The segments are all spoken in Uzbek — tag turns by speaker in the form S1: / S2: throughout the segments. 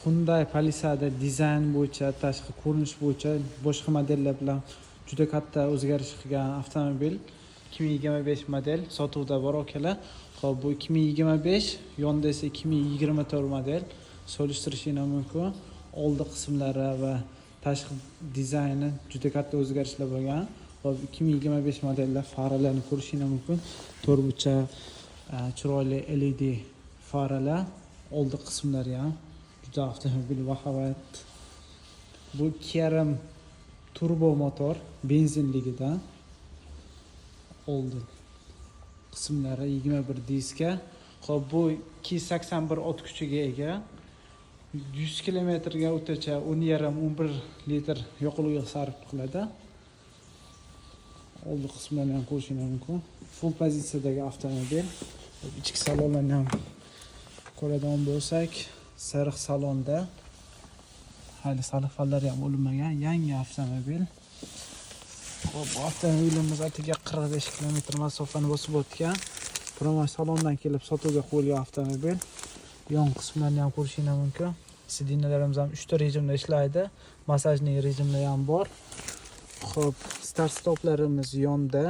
S1: Hyundai Palisade dizayn bo'yicha, tashqi ko'rinish bo'yicha boshqa modellar bilan juda katta o'zgarish qilgan avtomobil. 2025 model sotuvda bor akalar. Xo'p, bu 2025, yonda esa 2024 model. Solishtirishing mumkin. Oldi qismlari va tashqi dizayni juda katta o'zgarishlar bo'lgan. Xo'p, 2025 modellar faralarni ko'rishingiz mumkin. To'rtburchak chiroyli LED faralar, oldi qismlari ham juda avtomobil bahaybat. Bu 2.5 turbo motor benzinligidan. Oldi qismlari 21 diska. Xo'p, bu 281 ot kuchiga ega. 100 km ga o'tacha 10,5-11 litr yoqilg'i sarf qiladi. Oldi qismlarni ham ko'rishingiz mumkin. Full pozitsiyadagi avtomobil. Ichki salonlarni ham ko'radigan bo'lsak, sariq salonda hali salonlari ham olinmagan yangi avtomobil. Hop, avtomobilimiz atiga 45 km masofani bosib o'tgan. Promay salondan kelib sotuvga qo'yilgan avtomobil. Yon qismlarni ham ko'rishingiz mumkin. Sidinalarimiz ham 3 ta rejimda ishlaydi. Masajli rejimlar ham bor. Xo'p, start stoplarimiz yonda.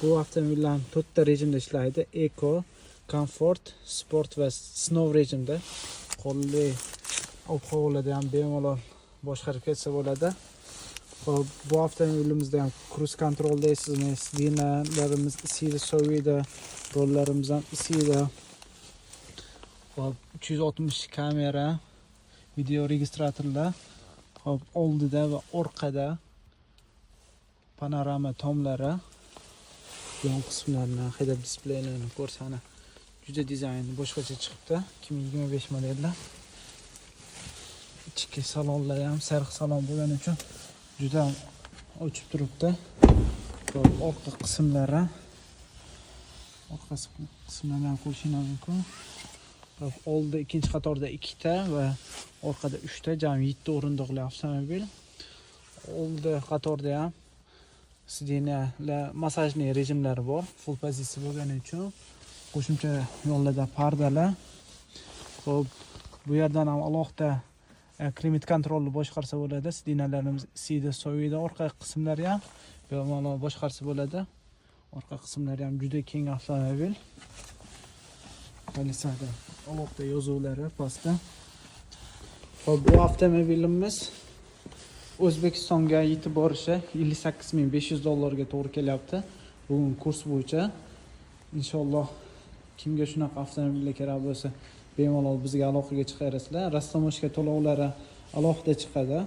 S1: Bu avtomobillar 4 ta rejimda ishlaydi. Eco, Comfort, Sport va Snow rejimda. Qo'lli ob-havolarda ham bemalol boshqarib ketsa bo'ladi. Xo'p, bu avtomobilimizda ham cruise control deysizmi? Sidinalarimiz isiydi, soviydi, rollarimiz ham isiydi. Xo'p, 360 kamera, video registratorlar. Xo'p, oldida va orqada panorama tomlari, yon qismlarini, head-up displeylarini ko'rsana. Juda dizayni boshqacha chiqibdi. 2025 modellar. Ichki salonlar ham sariq salon bo'lgani uchun juda ochib turibdi. Orqa qismlari, ham ko'rishingiz mumkin. Oldi ikkinchi qatorda 2 ta va orqada 3 ta, jami 7 o'rindiqli avtomobil. Oldi qatorda ham sidinalar masajli rejimlari bor, full pozitsiya bo'lgani uchun. Qo'shimcha yo'llarda pardalar. Xo'p, bu yerdan ham alohida klimat kontrolni boshqarsa bo'ladi. Sidinalarimiz isiydi, soviydi, orqa qismlari ham bemalol boshqarsa bo'ladi. Orqa qismlari ham juda keng avtomobil. Palisade alohida yozuvlari pastda. Xo'p, bu avtomobilimiz O'zbekistonga yetib borishi $58,500 ga to'g'ri kelyapti. Bugun kurs bo'yicha. Inshaalloh kimga shunaqa avtomobillar kerak bo'lsa, bemalol bizga aloqaga chiqarsizlar. Rastamoshka to'lovlari alohida chiqadi.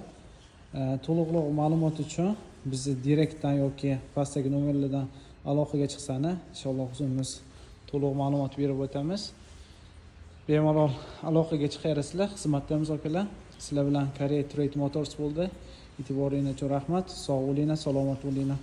S1: To'liqroq ma'lumot uchun bizni direktdan yoki pastdagi nomerlardan aloqaga chiqsani, inshaalloh o'zimiz to'liq ma'lumot berib o'tamiz. Bemalol aloqaga chiqarsizlar. Xizmatlarimiz akalar. Sizlar bilan Korea Trade Motors bo'ldi. E'tiboringiz uchun rahmat. Sog' bo'linglar, salomat bo'linglar.